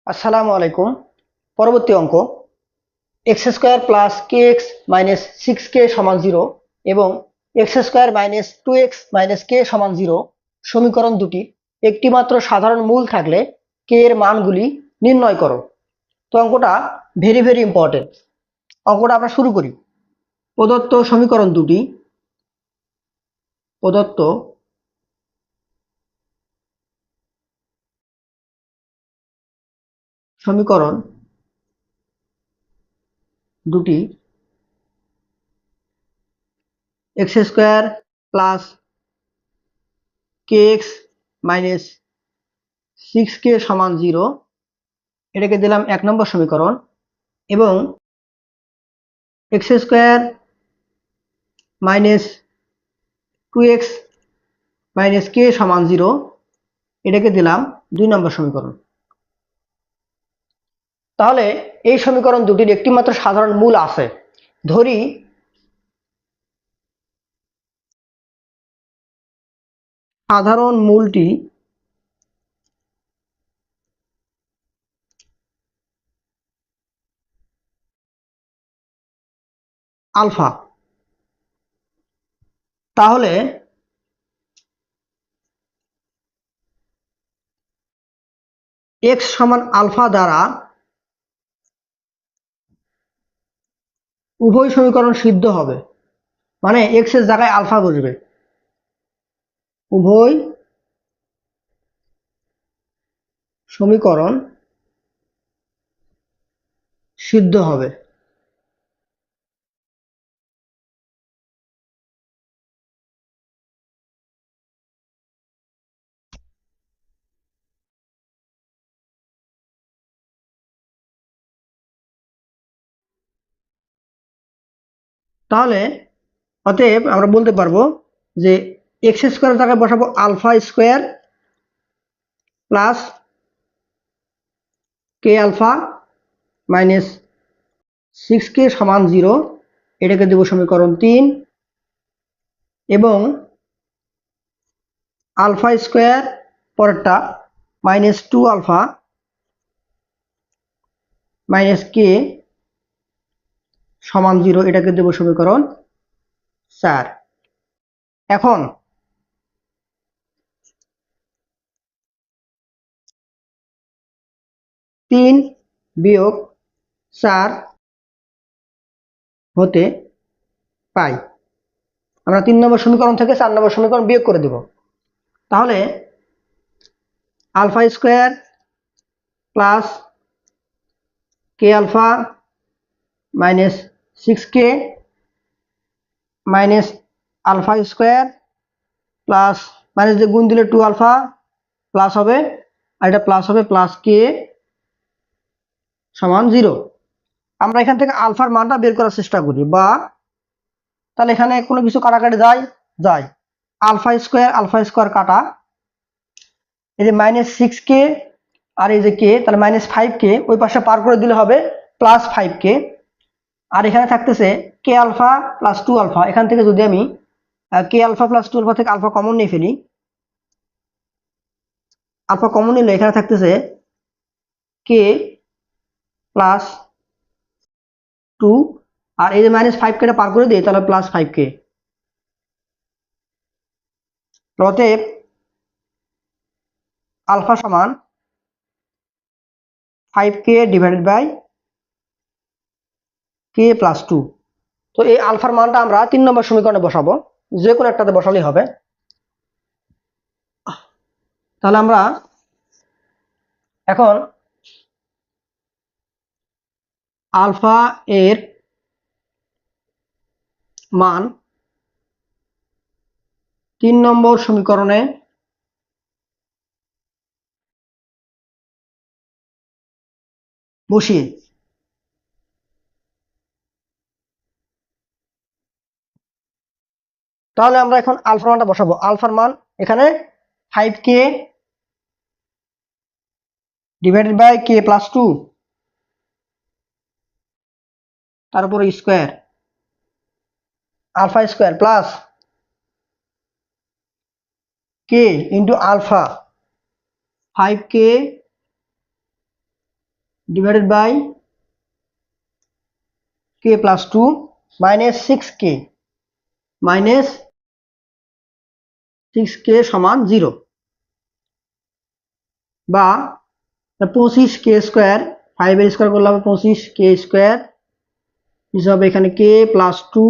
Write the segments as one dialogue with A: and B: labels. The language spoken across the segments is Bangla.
A: আসসালামু আলাইকুম। পরবর্তী অঙ্ক x square plus k x minus six k সমান জিরো এবং x square minus two x minus k সমান জিরো সমীকরণ দুটি একটি মাত্র সাধারণ মূল থাকলে কে এর মানগুলি নির্ণয় করো। তো অঙ্কটা ভেরি ভেরি ইম্পর্টেন্ট। অঙ্কটা আমরা শুরু করি। প্রদত্ত সমীকরণ দুটি প্রদত্ত সমীকরণ দুটি x square plus k x minus six k সমান জিরো, এটাকে দিলাম 1 নম্বর সমীকরণ, এবং x square minus two x minus k সমান জিরো, এটাকে দিলাম 2 নম্বর সমীকরণ। তাহলে এই সমীকরণ দুটির একটি মাত্র সাধারণ মূল আছে। ধরি সাধারণ মূলটি আলফা। তাহলে এক্স সমান আলফা দ্বারা উভয় সমীকরণ সিদ্ধ হবে, মানে এক্স এর জায়গায় আলফা বসবে। উভয় সমীকরণ সিদ্ধ হবে। তাহলে অতএব আমরা বলতে পারবো যে এক্স স্কোয়ার জায়গায় বসাবো alpha square plus k alpha minus six k সমান জিরো, এটাকে দেব সমীকরণ 3, এবং আলফা স্কোয়ার পরেরটা minus two alpha minus k সমান জিরো, এটাকে দেব সমীকরণ 4। এখন তিন বিয়োগ 4 হতে পাই আমরা 3 নম্বর সমীকরণ থেকে 4 নম্বর সমীকরণ বিয়োগ করে দেব। তাহলে alpha square plus k alpha minus six k minus alpha square plus minus দিয়ে গুণ দিলে টু আলফা প্লাস হবে, আর এটা প্লাস হবে প্লাস কে সমান জিরো। আমরা এখান থেকে আলফার মানটা বের করার চেষ্টা করি, বা তাহলে এখানে কোনো কিছু কাটাকাটি যায় যায় আলফা স্কোয়ার কাটা, এই যে মাইনাস সিক্স কে আর এই যে কে, তাহলে মাইনাস ফাইভ কে ওই পাশে পার করে দিলে হবে প্লাস ফাইভ কে। আর এখানে থাকতেছে কে আলফা প্লাস টু আলফা, এখান থেকে যদি আমি কে আলফা প্লাস টু আলফা থেকে আলফা কমন নিয়ে ফেলি, আলফা কমন নিলে এখানে থাকতেছে কে প্লাস টু, আর এই যে মাইনাস ফাইভ কেটা পার করে দিই তাহলে প্লাস ফাইভ কে। অতএব আলফা সমান five k divided by k plus two. তো এই আলফার মানটা আমরা 3 নম্বর সমীকরণে বসাবো, যে কোনো একটাতে বসালেই হবে। তাহলে আমরা এখন আলফা এর মান 3 নম্বর সমীকরণে বসিয়ে তাহলে আমরা এখন আলফার মানটা বসাবো। আলফার মান এখানে five k divided by k plus two, তার উপর square alpha square plus k into alpha five k divided by k plus 2 minus 6k minus 6k সমান 0, বা 25k স্কোয়ার, 5 এর স্কোয়ার করলে হবে 25k স্কোয়ার হিসাবে এখানে k প্লাস 2,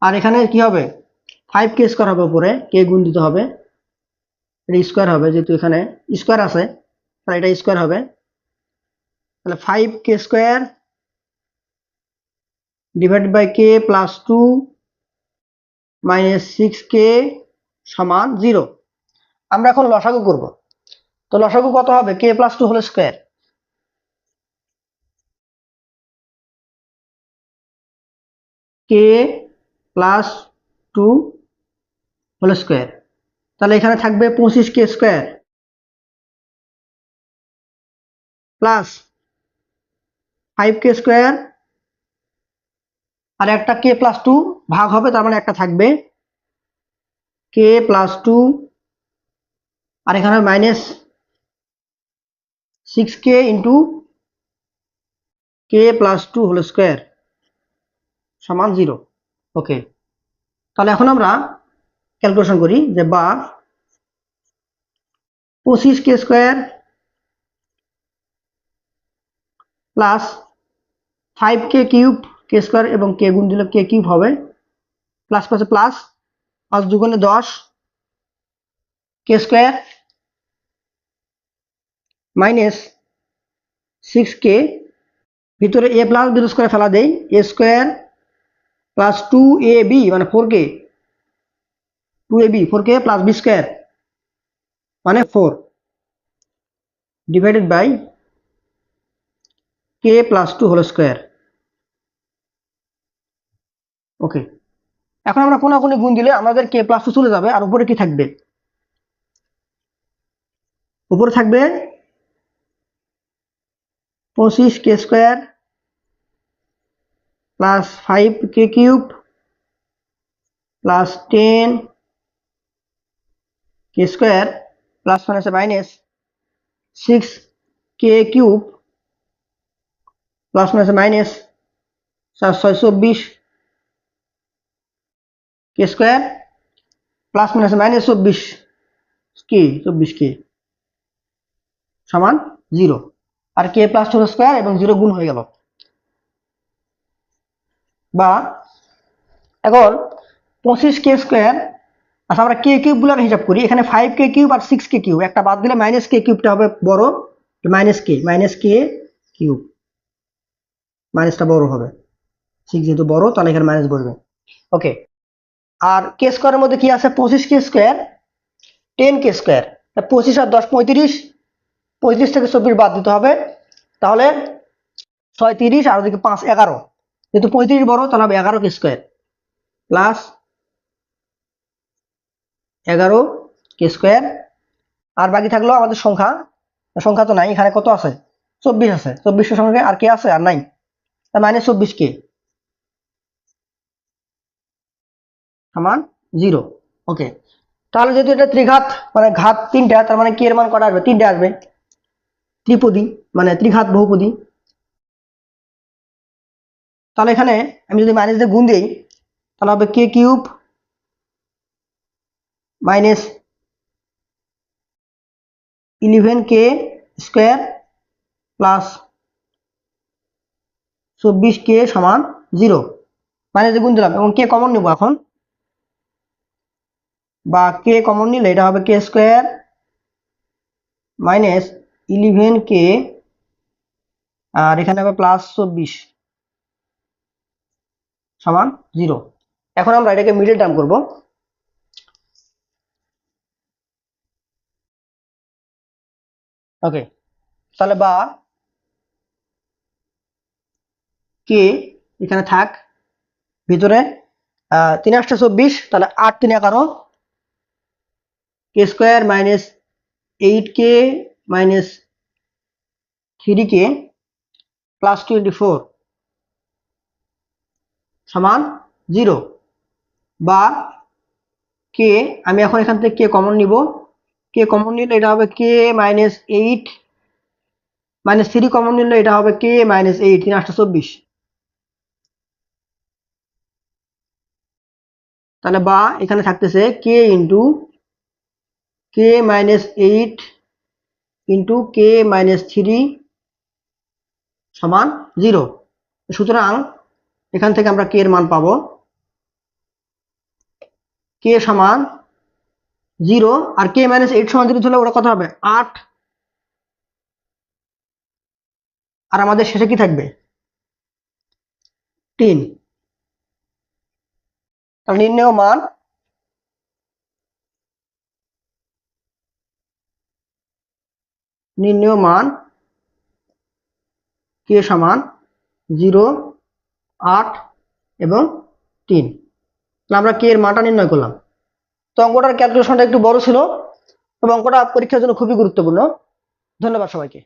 A: আর এখানে কি হবে 5k স্কোয়ার হবে, উপরে k গুণ দিতে হবে, এটা স্কোয়ার হবে যেহেতু এখানে স্কোয়ার আছে, তাহলে এটা স্কোয়ার হবে, তাহলে 5k square divided by k plus 2 minus 6k সমান 0। আমরা এখন লসাগু করব, তো লসাগু কত হবে, k plus 2 whole square, k plus 2 whole square, তাহলে এখানে থাকবে 25k square plus 5k square, আর একটা k প্লাস 2 ভাগ হবে, তার মানে একটা থাকবে k প্লাস 2, আর এখানে minus 6k into k plus 2 whole square সমান 0। ওকে, তাহলে এখন আমরা ক্যালকুলেশন করি, যে বা 25k square plus 5k cube, k square এবং k গুণ দিলে k কিউব হবে, প্লাস প্লাসে প্লাস, 5 দুগুণে 10 k স্কোয়ার মাইনাস 6k, ভিতরে a প্লাস b স্কোয়ার ফেলা দেই, a স্কোয়ার প্লাস 2ab মানে 4k, 2ab 4k plus b square মানে 4 divided by k plus 2 whole square. Okay, এখন আমরা কোনাকুনি গুণ দিলে আমাদের k প্লাস 2 চলে যাবে, আর উপরে কি থাকবে, উপরে থাকবে 25k square plus 5k cube plus 10k square plus minus 6k cube plus minus 624 k square plus minus 24k সমান 0, আর k প্লাস 2 স্কোয়ার এবং 0 গুণ হয়ে গেল। বা এখন 25k স্কোয়ার, আচ্ছা আমরা k কিউব গুলো হিসাব করি, এখানে 5k কিউব আর 6k কিউব, একটা বাদ দিলে মাইনাস k কিউবটা হবে বড়, মাইনাস k কিউব, মাইনাসটা বড় হবে, 6 যেহেতু বড় তাহলে এখানে মাইনাস বসবে। ওকে, আর k স্কোয়ারের মধ্যে কি আছে, 25k স্কোয়ার 10k স্কোয়ার, 25 আর 10 35, 35 থেকে 24 বাদ দিতে হবে, তাহলে 6 30 আর ওদিকে 5 11, যেহেতু 35 বড় তাহলে হবে 11k square plus 11k square, আর বাকি থাকলো আমাদের সংখ্যা, সংখ্যা তো নাই এখানে, কত আছে 24 আছে, 24 সঙ্গে আর কে আছে, আর নাই, মাইনাস 24k সমান 0। ওকে, তাহলে যেহেতু এটা ত্রিঘাত মানে ঘাত তিনটা, তার মানে কে এর মান কটা আসবে, তিনটে আসবে, ত্রিপদী মানে ত্রিঘাত বহুপদী। তাহলে এখানে আমি যদি মাইনাস দিয়ে গুণ দিই, তাহলে হবে k cube minus 11k square plus 24k সমান 0, মাইনাস দিয়ে গুণ দিলাম এবং k কমন নেব এখন, বা k কমন নিলে এটা হবে k স্কোয়ার মাইনাস 11k, আর এখানে হবে প্লাস 24 সমান 0। এখন আমরা এটাকে মিডল টার্ম করব, ওকে, তাহলে বা কে এখানে থাক, ভিতরে 3 8 24, তাহলে 8 3 11, k square minus 8k minus 3k plus 24 সমান 0, বা কে আমি এখন এখান থেকে কে কমন নিব, কে কমন নিলে এটা হবে k মাইনাস 8 -3 কমন নিলে এটা হবে কে -8, 3 8 24। তাহলে বা এখানে থাকতেছে কে ইন্টু কে -8 ইন্টু কে -3 সমান 0। সুতরাং এখান থেকে আমরা কে এর মান পাবো কে সমান 0, আর কে -8 সমান 0 হলে ওটা কত হবে 8, আর আমাদের শেষে কি থাকবে 3। তাহলে নির্ণেয় মান কে সমান 0, 8 এবং 3। তাহলে আমরা কে এর মানটা নির্ণয় করলাম। তো অঙ্কটার ক্যালকুলেশনটা একটু বড় ছিল, তবে অঙ্কটা পরীক্ষার জন্য খুবই গুরুত্বপূর্ণ। ধন্যবাদ সবাইকে।